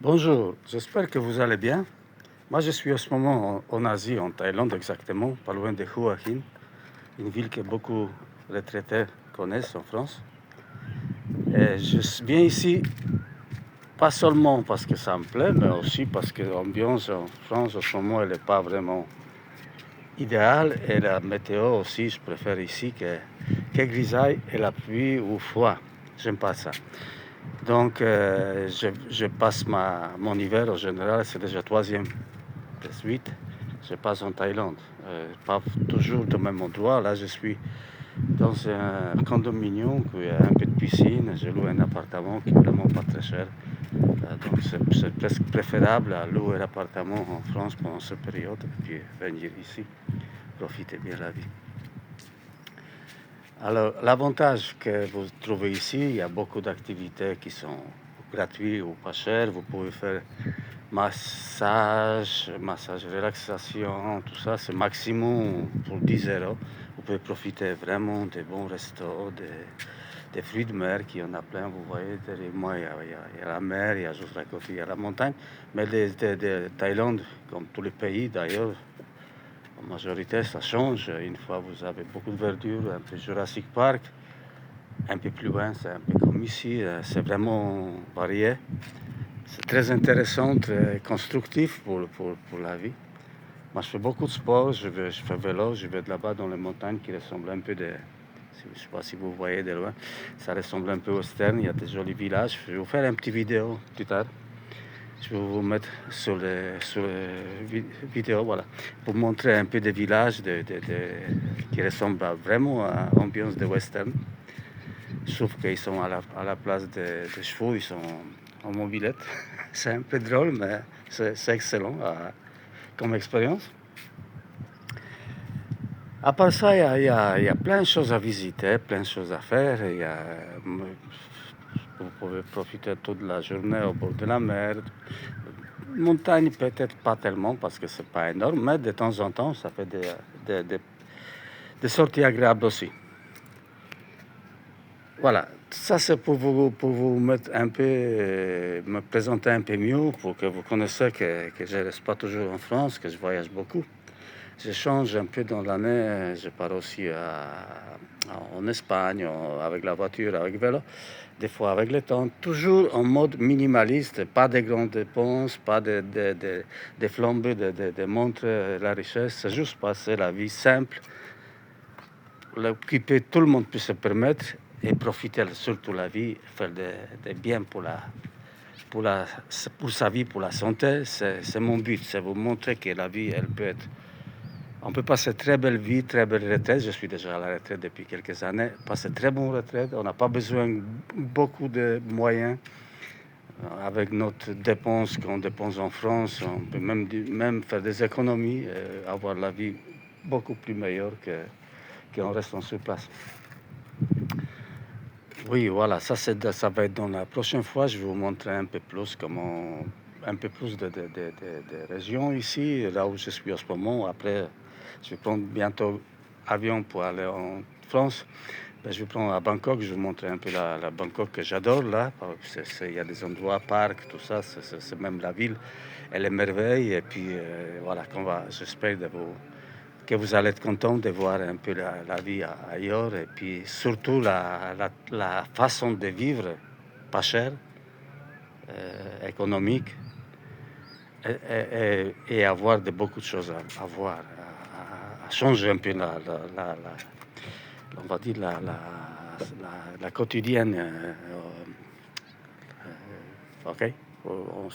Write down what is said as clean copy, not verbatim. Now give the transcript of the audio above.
Bonjour, j'espère que vous allez bien. Moi, je suis en ce moment en Asie, en Thaïlande exactement, pas loin de Hua Hin, une ville que beaucoup de retraités connaissent en France. Et je viens ici pas seulement parce que ça me plaît, mais aussi parce que l'ambiance en France en ce moment, elle n'est pas vraiment idéale. Et la météo aussi, je préfère ici que grisaille et la pluie ou froid. J'aime pas ça. Donc, je passe mon hiver en général, c'est déjà troisième de suite. Je passe en Thaïlande. Pas toujours au même endroit. Là, je suis dans un condominium qui a un peu de piscine. Je loue un appartement qui est vraiment pas très cher. Donc, c'est presque préférable à louer un appartement en France pendant cette période et puis venir ici, profiter bien la vie. Alors, l'avantage que vous trouvez ici, il y a beaucoup d'activités qui sont gratuites ou pas chères. Vous pouvez faire massage, relaxation, tout ça, c'est maximum pour 10 euros. Vous pouvez profiter vraiment des bons restos, des fruits de mer, qui y en a plein. Vous voyez, derrière moi, il y a la mer, il y a juste à côté, il y a la montagne. Mais de Thaïlande, comme tous les pays d'ailleurs, en majorité, ça change. Une fois, vous avez beaucoup de verdure, un peu Jurassic Park. Un peu plus loin, c'est un peu comme ici. C'est vraiment varié. C'est très intéressant, très constructif pour la vie. Moi, je fais beaucoup de sport. Je fais vélo. Je vais de là-bas dans les montagnes qui ressemblent un peu je ne sais pas si vous voyez de loin. Ça ressemble un peu au Stern. Il y a des jolis villages. Je vais vous faire une petite vidéo plus tard. Je vais vous mettre sur les vidéos, voilà, pour montrer un peu des villages qui ressemblent vraiment à l'ambiance de western. Sauf qu'ils sont à la place des chevaux, ils sont en mobilette. C'est un peu drôle, mais c'est excellent comme expérience. À part ça, il y a plein de choses à visiter, plein de choses à faire. Vous pouvez profiter toute la journée au bord de la mer. Montagne, peut-être pas tellement parce que c'est pas énorme, mais de temps en temps, ça fait des sorties agréables aussi. Voilà, ça c'est pour vous mettre un peu, me présenter un peu mieux, pour que vous connaissiez que je ne reste pas toujours en France, que je voyage beaucoup. Je change un peu dans l'année, je pars aussi en Espagne, avec la voiture, avec le vélo, des fois avec le temps, toujours en mode minimaliste, pas de grandes dépenses, pas de flambées, de montrer la richesse, c'est juste passer la vie simple, que tout le monde peut se permettre et profiter surtout de la vie, faire des bien pour sa vie, pour la santé. C'est mon but, c'est vous montrer que la vie, elle peut être... On peut passer très belle vie, très belle retraite. Je suis déjà à la retraite depuis quelques années. Passer très bonne retraite. On n'a pas besoin beaucoup de moyens. Avec notre dépense qu'on dépense en France, on peut même faire des économies, avoir la vie beaucoup plus meilleure qu'en restant sur place. Oui, voilà, ça va être dans la prochaine fois. Je vais vous montrer un peu plus un peu plus de régions ici, là où je suis en ce moment. Après, je vais prendre bientôt avion pour aller en France. Je vais prendre à Bangkok. Je vais vous montrer un peu la Bangkok que j'adore là. Il y a des endroits, parcs, tout ça. C'est même la ville. Elle est merveille. Et puis voilà, j'espère que vous allez être content de voir un peu la vie ailleurs, et puis surtout la façon de vivre, pas cher, économique, et avoir beaucoup de choses à voir, à changer un peu on va dire la quotidienne. Ok, on